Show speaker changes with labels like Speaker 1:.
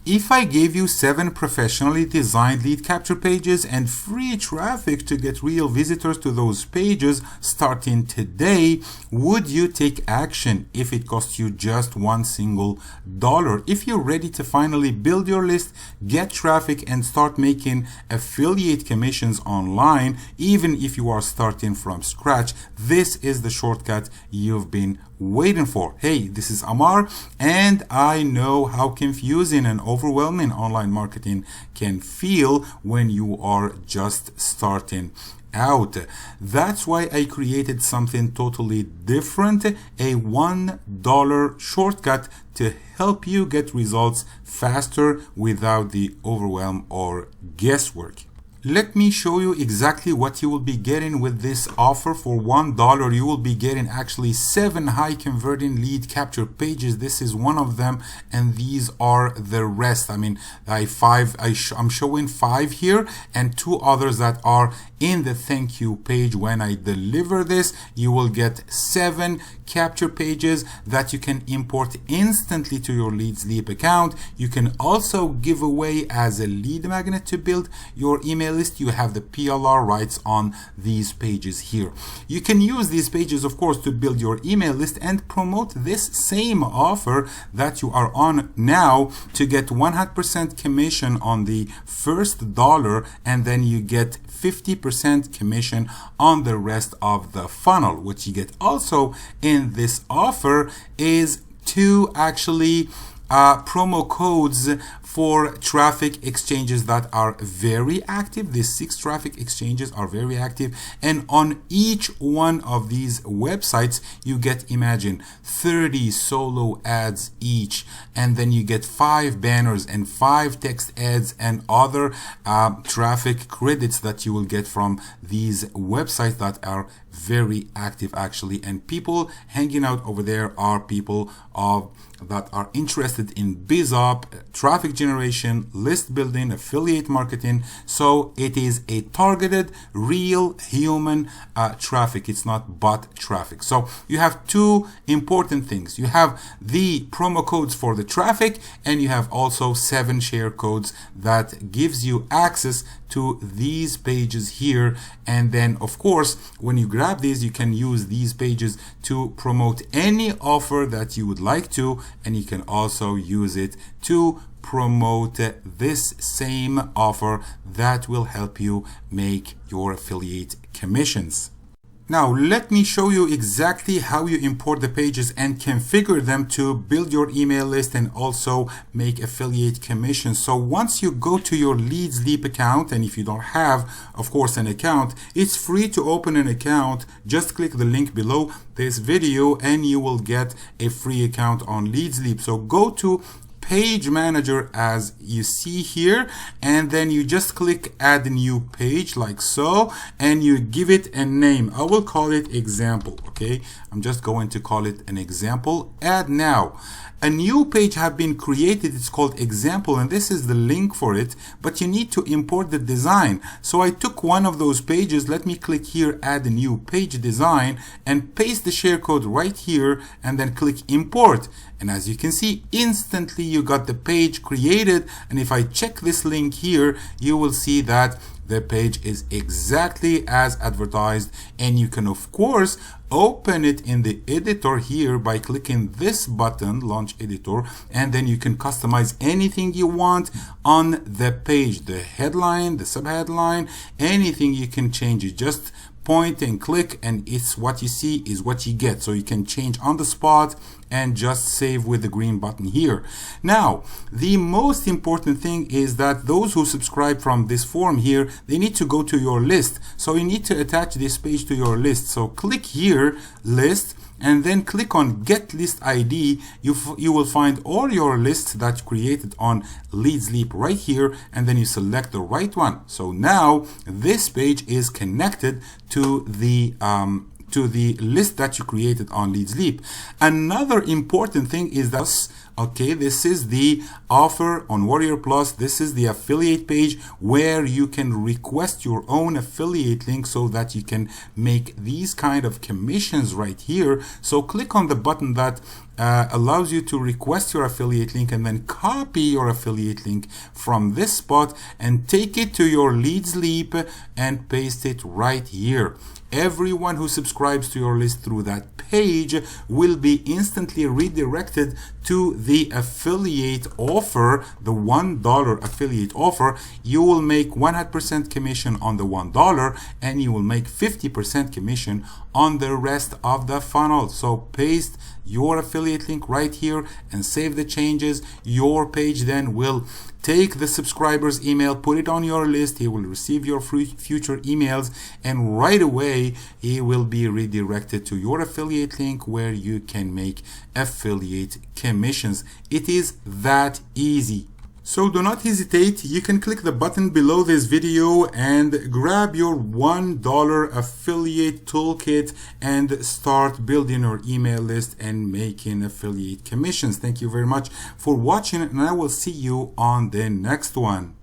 Speaker 1: If I gave you 7 professionally designed lead capture pages and free traffic to get real visitors to those pages starting today, would you take action if it costs you just one single dollar? If you're ready to finally build your list, get traffic, and start making affiliate commissions online, even if you are starting from scratch, this is the shortcut you've been waiting for. Hey, this is Amar, and I know how confusing and overwhelming online marketing can feel when you are just starting out. That's why I created something totally different, a $1 shortcut to help you get results faster without the overwhelm or guesswork. Let me show you exactly what you will be getting with this offer. For $1, you will be getting actually 7 high converting lead capture pages. This is one of them, and these are the rest. I mean, I'm showing 5 here and 2 others that are in the thank you page. When I deliver this, you will get 7 capture pages that you can import instantly to your LeadsLeap account. You can also give away as a lead magnet to build your email list. You have the PLR rights on these pages here. You can use these pages, of course, to build your email list and promote this same offer that you are on now to get 100% commission on the first dollar, and then you get 50% commission on the rest of the funnel. What you get also in this offer is 2 actually promo codes for traffic exchanges that are very active. These 6 traffic exchanges are very active, and on each one of these websites you get, imagine, 30 solo ads each, and then you get 5 banners and 5 text ads and other traffic credits that you will get from these websites that are very active actually, and people hanging out over there are people that are interested in BizOp, traffic generation, list building, affiliate marketing. So it is a targeted, real human traffic. It's not bot traffic. So you have 2 important things. You have the promo codes for the traffic, and you have also 7 share codes that gives you access to these pages here. And then of course, when you grab these, you can use these pages to promote any offer that you would like to, and you can also use it to promote this same offer that will help you make your affiliate commissions. Now let me show you exactly how you import the pages and configure them to build your email list and also make affiliate commissions. So once you go to your LeadsLeap account, and if you don't have, of course, an account, it's free to open an account. Just click the link below this video and you will get a free account on LeadsLeap. So go to Page Manager as you see here, and then you just click add new page like so, and you give it a name. I will call it example. Okay, I'm just going to call it an example. Add now. A new page have been created. It's called example, and this is the link for it, but you need to import the design. So I took one of those pages. Let me click here, add a new page design, and paste the share code right here, and then click import. And as you can see, instantly you got the page created. And if I check this link here, you will see that the page is exactly as advertised, and you can of course open it in the editor here by clicking this button, launch editor, and then you can customize anything you want on the page, the headline, the subheadline, anything you can change it. Just point and click, and it's what you see is what you get. So you can change on the spot and just save with the green button here. Now, the most important thing is that those who subscribe from this form here, they need to go to your list. So you need to attach this page to your list. So click here, list, and then click on get list ID. You will find all your lists that you created on LeadsLeap right here, and then you select the right one. So now this page is connected to the list that you created on LeadsLeap. Another important thing is that Okay, this is the offer on Warrior Plus. This is the affiliate page where you can request your own affiliate link so that you can make these kind of commissions right here. So click on the button that allows you to request your affiliate link, and then copy your affiliate link from this spot and take it to your LeadsLeap and paste it right here. Everyone who subscribes to your list through that page will be instantly redirected to the affiliate offer, the $1 affiliate offer. You will make 100% commission on the $1, and you will make 50% commission on the rest of the funnel. So paste your affiliate link right here and save the changes. Your page then will take the subscriber's email, put it on your list. He will receive your future emails, and right away he will be redirected to your affiliate link where you can make affiliate commissions. It is that easy. So do not hesitate. You can click the button below this video and grab your $1 affiliate toolkit and start building your email list and making affiliate commissions. Thank you very much for watching, and I will see you on the next one.